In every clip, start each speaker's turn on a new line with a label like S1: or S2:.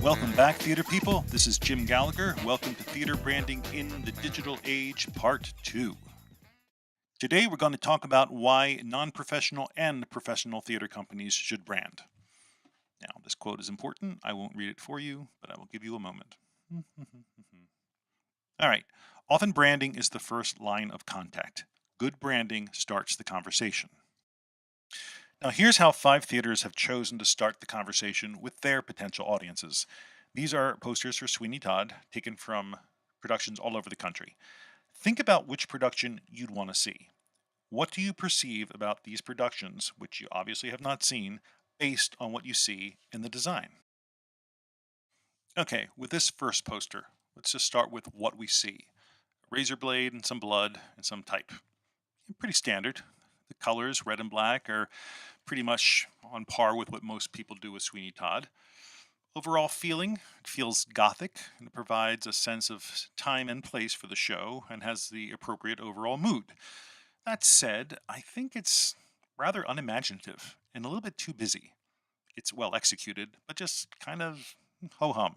S1: Welcome back, theater people. This is Jim Gallagher. Welcome to Theater Branding in the Digital Age, Part 2. Today, we're going to talk about why non professional and professional theater companies should brand. Now, this quote is important. I won't read it for you, but I will give you a moment. All right. Often branding is the first line of contact. Good branding starts the conversation. Now, here's how 5 theaters have chosen to start the conversation with their potential audiences. These are posters for Sweeney Todd, taken from productions all over the country. Think about which production you'd want to see. What do you perceive about these productions, which you obviously have not seen, based on what you see in the design? Okay, with this first poster, let's just start with what we see. A razor blade and some blood and some type. Pretty standard. The colors, red and black, are pretty much on par with what most people do with Sweeney Todd. Overall feeling, it feels gothic and it provides a sense of time and place for the show and has the appropriate overall mood. That said, I think it's rather unimaginative and a little bit too busy. It's well executed, but just kind of ho hum.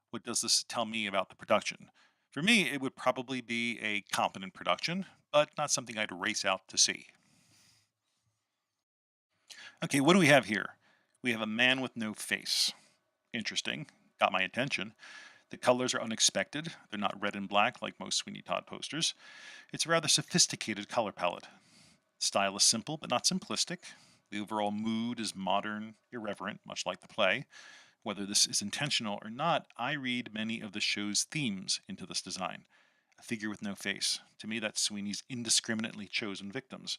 S1: What does this tell me about the production? For me, it would probably be a competent production, but not something I'd race out to see. Okay, what do we have here? We have a man with no face. Interesting, got my attention. The colors are unexpected. They're not red and black like most Sweeney Todd posters. It's a rather sophisticated color palette. The style is simple but not simplistic. The overall mood is modern, irreverent, much like the play. Whether this is intentional or not, I read many of the show's themes into this design. A figure with no face. To me, that's Sweeney's indiscriminately chosen victims.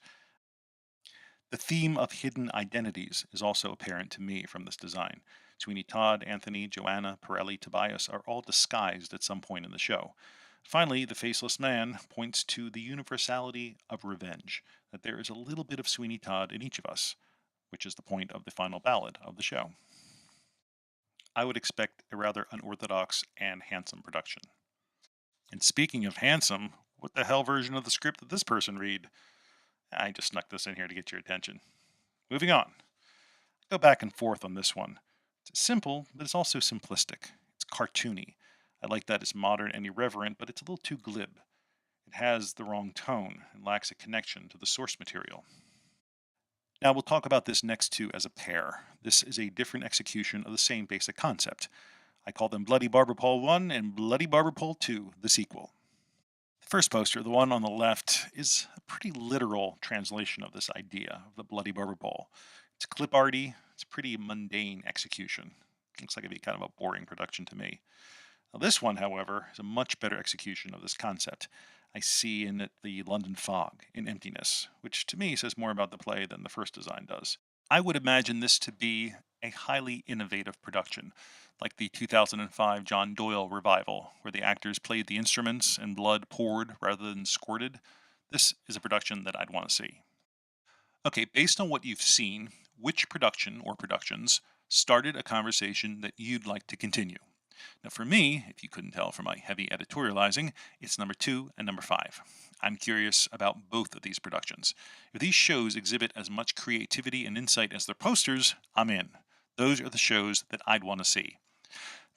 S1: The theme of hidden identities is also apparent to me from this design. Sweeney Todd, Anthony, Joanna, Pirelli, Tobias are all disguised at some point in the show. Finally, the faceless man points to the universality of revenge, that there is a little bit of Sweeney Todd in each of us, which is the point of the final ballad of the show. I would expect a rather unorthodox and handsome production. And speaking of handsome, what the hell version of the script did this person read? I just snuck this in here to get your attention. Moving on. Go back and forth on this one. It's simple, but it's also simplistic. It's cartoony. I like that it's modern and irreverent, but it's a little too glib. It has the wrong tone and lacks a connection to the source material. Now we'll talk about this next two as a pair. This is a different execution of the same basic concept. I call them Bloody Barber Pole 1 and Bloody Barber Pole 2, the sequel. The first poster, the one on the left, is a pretty literal translation of this idea of the Bloody Barber Pole. It's clip arty, it's a pretty mundane execution. Looks like it'd be kind of a boring production to me. Now, this one, however, is a much better execution of this concept. I see in it the London fog in emptiness, which to me says more about the play than the first design does. I would imagine this to be a highly innovative production, like the 2005 John Doyle revival, where the actors played the instruments and blood poured rather than squirted. This is a production that I'd want to see. Okay, based on what you've seen, which production or productions started a conversation that you'd like to continue? Now, for me, if you couldn't tell from my heavy editorializing, it's number 2 and number 5. I'm curious about both of these productions. If these shows exhibit as much creativity and insight as their posters, I'm in. Those are the shows that I'd want to see.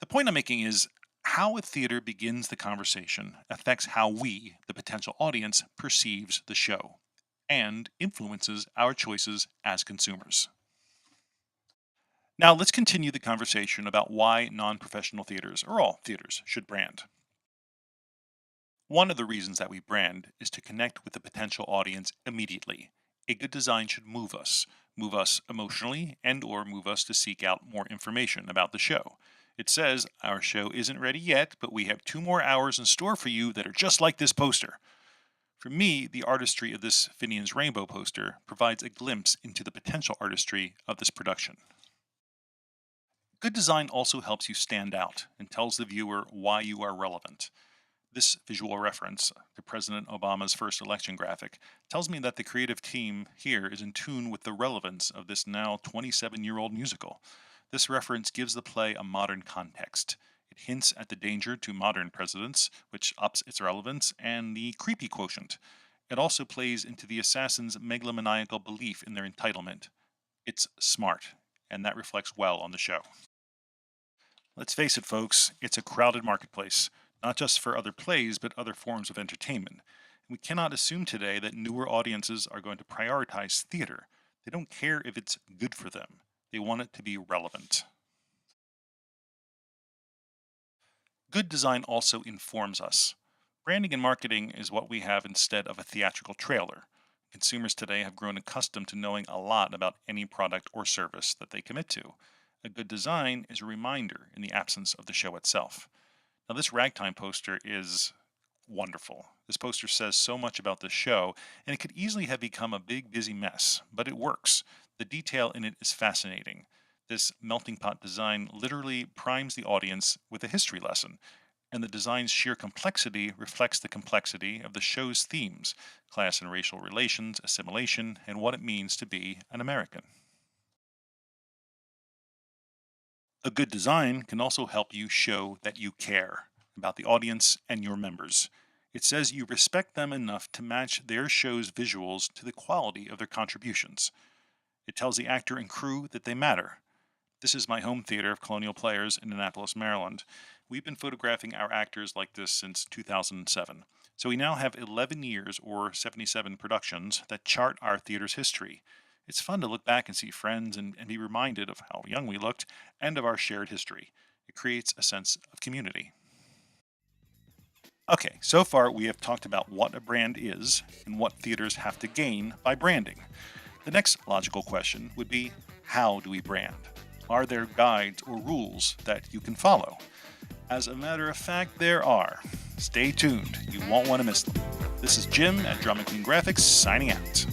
S1: The point I'm making is how a theater begins the conversation affects how we, the potential audience, perceives the show and influences our choices as consumers. Now, let's continue the conversation about why non professional theaters, or all theaters, should brand. One of the reasons that we brand is to connect with the potential audience immediately. A good design should move us emotionally, and/or move us to seek out more information about the show. It says, our show isn't ready yet, but we have 2 more hours in store for you that are just like this poster. For me, the artistry of this Finian's Rainbow poster provides a glimpse into the potential artistry of this production. Good design also helps you stand out and tells the viewer why you are relevant. This visual reference to President Obama's first election graphic tells me that the creative team here is in tune with the relevance of this now 27-year-old musical. This reference gives the play a modern context. It hints at the danger to modern presidents, which ups its relevance, and the creepy quotient. It also plays into the assassins' megalomaniacal belief in their entitlement. It's smart, and that reflects well on the show. Let's face it, folks, it's a crowded marketplace, not just for other plays, but other forms of entertainment. We cannot assume today that newer audiences are going to prioritize theater. They don't care if it's good for them, they want it to be relevant. Good design also informs us. Branding and marketing is what we have instead of a theatrical trailer. Consumers today have grown accustomed to knowing a lot about any product or service that they commit to. A good design is a reminder in the absence of the show itself. Now, this ragtime poster is wonderful. This poster says so much about the show, and it could easily have become a big, busy mess, but it works. The detail in it is fascinating. This melting pot design literally primes the audience with a history lesson, and the design's sheer complexity reflects the complexity of the show's themes: class and racial relations, assimilation, and what it means to be an American. A good design can also help you show that you care about the audience and your members. It says you respect them enough to match their show's visuals to the quality of their contributions. It tells the actor and crew that they matter. This is my home theater of Colonial Players in Annapolis, Maryland. We've been photographing our actors like this since 2007. So we now have 11 years or 77 productions that chart our theater's history. It's fun to look back and see friends and be reminded of how young we looked and of our shared history. It creates a sense of community. Okay, so far we have talked about what a brand is and what theaters have to gain by branding. The next logical question would be, how do we brand? Are there guides or rules that you can follow? As a matter of fact, there are. Stay tuned, you won't want to miss them. This is Jim at Drama Queen Graphics signing out.